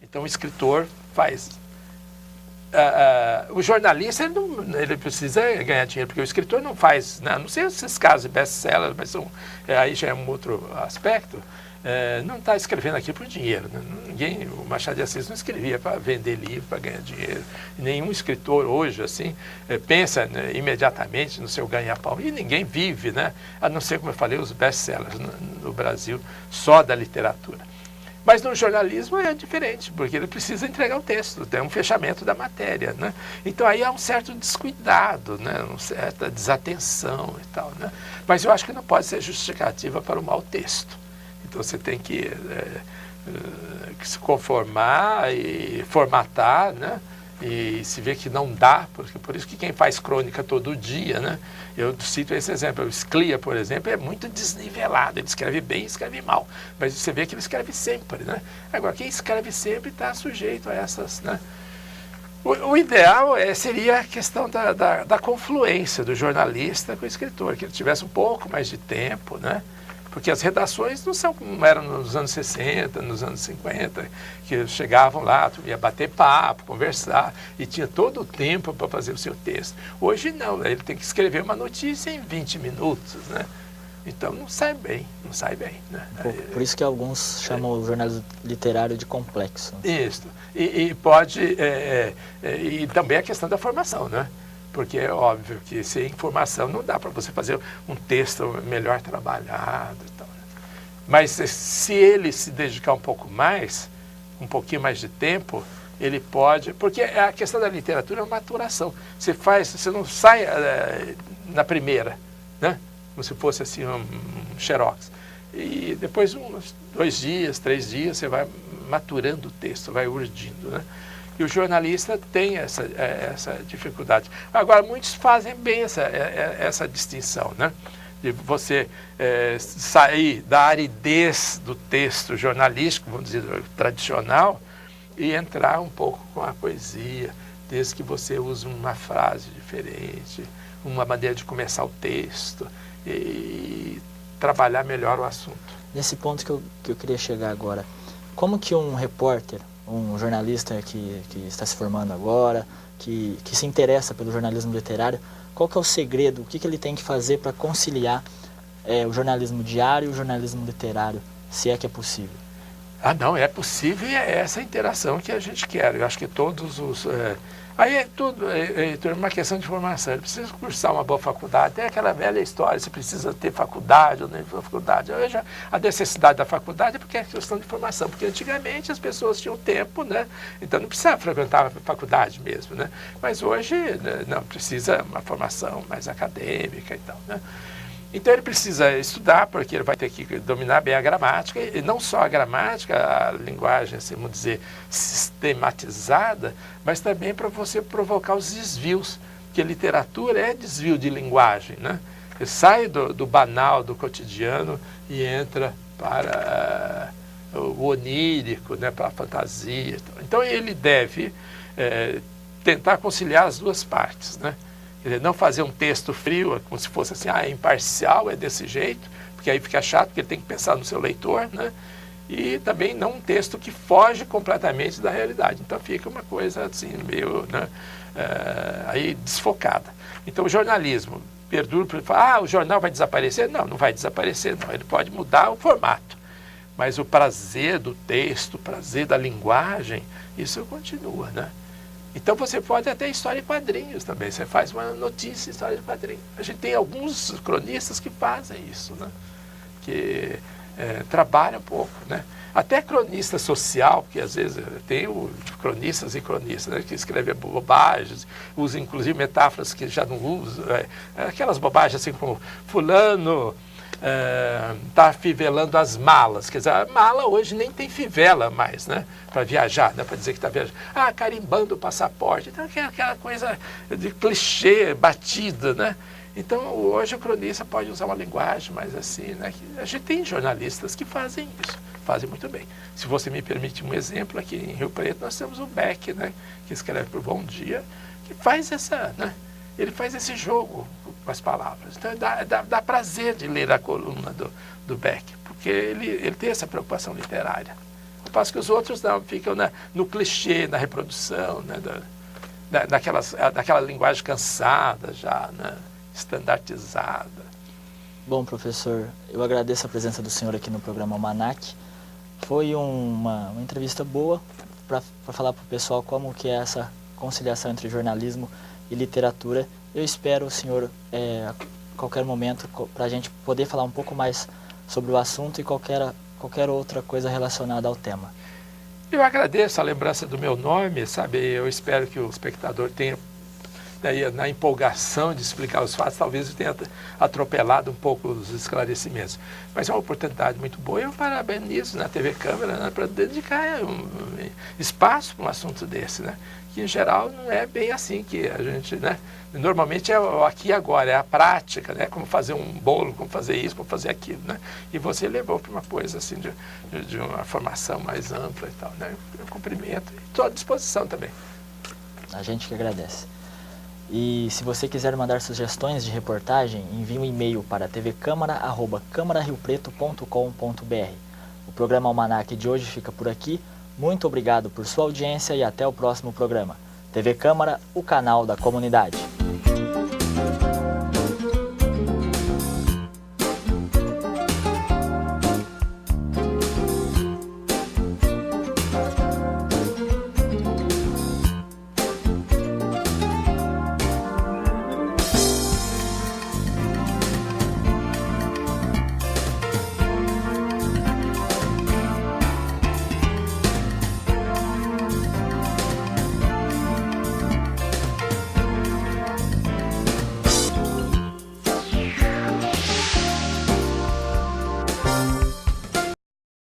Então o escritor faz. O jornalista ele precisa ganhar dinheiro, porque o escritor não faz, né? Não sei esses casos de best-seller, mas aí já é um outro aspecto. Não está escrevendo aqui por dinheiro, né? O Machado de Assis não escrevia para vender livro, para ganhar dinheiro. Nenhum escritor hoje assim pensa, né, imediatamente no seu ganha-pão. E ninguém vive, né? A não ser, como eu falei, os best-sellers no Brasil, só da literatura. Mas no jornalismo é diferente, porque ele precisa entregar o texto, tem um fechamento da matéria, né? Então aí há um certo descuidado, né? Uma certa desatenção e tal, né? Mas eu acho que não pode ser justificativa para o mau texto. Então você tem que se conformar e formatar, né? E se vê que não dá, porque por isso que quem faz crônica todo dia, né? Eu cito esse exemplo, o Sclia, por exemplo, é muito desnivelado, ele escreve bem e escreve mal, mas você vê que ele escreve sempre, né? Agora, quem escreve sempre está sujeito a essas, né? O ideal seria a questão da confluência do jornalista com o escritor, que ele tivesse um pouco mais de tempo, né? Porque as redações não são como eram nos anos 60, nos anos 50, que chegavam lá, tu ia bater papo, conversar, e tinha todo o tempo para fazer o seu texto. Hoje não, ele tem que escrever uma notícia em 20 minutos, né? Então não sai bem, né? Por isso que alguns chamam o jornalismo literário de complexo. Isso, e pode, e também a questão da formação, né? Porque é óbvio que sem informação não dá para você fazer um texto melhor trabalhado e tal. Mas se ele se dedicar um pouquinho mais de tempo, ele pode... Porque a questão da literatura é uma maturação. Você não sai na primeira, né? Como se fosse assim um xerox. E depois, uns 2 dias, 3 dias, você vai maturando o texto, vai urdindo, né? E o jornalista tem essa dificuldade. Agora, muitos fazem bem essa distinção, né? De você sair da aridez do texto jornalístico, vamos dizer, tradicional, e entrar um pouco com a poesia, desde que você use uma frase diferente, uma maneira de começar o texto, e trabalhar melhor o assunto. Nesse ponto que eu queria chegar agora, como que um repórter, um jornalista que está se formando agora, que se interessa pelo jornalismo literário, qual que é o segredo, o que ele tem que fazer para conciliar o jornalismo diário e o jornalismo literário, se é que é possível? Não, é possível e é essa interação que a gente quer. Eu acho que todos os... Aí é tudo, é uma questão de formação. Ele precisa cursar uma boa faculdade. Tem aquela velha história, você precisa ter faculdade ou não ter faculdade. Hoje, a necessidade da faculdade é porque é questão de formação. Porque antigamente as pessoas tinham tempo, né? Então não precisava frequentar a faculdade mesmo, né? Mas hoje, né, não, precisa uma formação mais acadêmica e tal, né? Então ele precisa estudar, porque ele vai ter que dominar bem a gramática, e não só a gramática, a linguagem, assim, vamos dizer, sistematizada, mas também para você provocar os desvios, porque literatura é desvio de linguagem, né? Ele sai do banal, do cotidiano, e entra para o onírico, né, para a fantasia. Então ele deve tentar conciliar as duas partes, né? Quer dizer, não fazer um texto frio, como se fosse assim, é imparcial, é desse jeito, porque aí fica chato, porque ele tem que pensar no seu leitor, né? E também não um texto que foge completamente da realidade. Então fica uma coisa assim, meio, né, aí desfocada. Então o jornalismo perdura para falar, o jornal vai desaparecer? Não, não vai desaparecer, não. Ele pode mudar o formato. Mas o prazer do texto, o prazer da linguagem, isso continua, né? Então você pode até história em quadrinhos também. Você faz uma notícia, história de quadrinhos. A gente tem alguns cronistas que fazem isso, né? Que trabalham um pouco, né? Até cronista social, que às vezes tem cronistas e cronistas, né, que escrevem bobagens, usam inclusive metáforas que já não usam, aquelas bobagens assim como fulano está fivelando as malas. Quer dizer, a mala hoje nem tem fivela mais, né? Para viajar, né? Para dizer que está viajando. Carimbando o passaporte. Então, aquela coisa de clichê, batida, né? Então, hoje o cronista pode usar uma linguagem mais assim, né? A gente tem jornalistas que fazem isso, fazem muito bem. Se você me permite um exemplo, aqui em Rio Preto nós temos o Beck, né? Que escreve para o Bom Dia, que faz né? Ele faz esse jogo com as palavras. Então, dá prazer de ler a coluna do Beck, porque ele tem essa preocupação literária. passo que os outros não, ficam no clichê, na reprodução, né, daquela linguagem cansada já, né, estandartizada. Bom, professor, eu agradeço a presença do senhor aqui no programa Almanac. Foi uma entrevista boa para falar para o pessoal como que é essa conciliação entre jornalismo e literatura. Eu espero o senhor a qualquer momento para a gente poder falar um pouco mais sobre o assunto e qualquer outra coisa relacionada ao tema. Eu agradeço a lembrança do meu nome, sabe? Eu espero que o espectador tenha, na empolgação de explicar os fatos, talvez eu tenha atropelado um pouco os esclarecimentos. Mas é uma oportunidade muito boa e eu parabenizo na TV Câmara, né, para dedicar espaço para um assunto desse, né? Que em geral não é bem assim que a gente, né? Normalmente é o aqui e agora, é a prática, né? Como fazer um bolo, como fazer isso, como fazer aquilo, né? E você levou para uma coisa assim de uma formação mais ampla e tal, né? Eu cumprimento e estou à disposição também. A gente que agradece. E se você quiser mandar sugestões de reportagem, envie um e-mail para tvcamara@camarariopreto.com.br. O programa Almanac de hoje fica por aqui. Muito obrigado por sua audiência e até o próximo programa. TV Câmara, o canal da comunidade.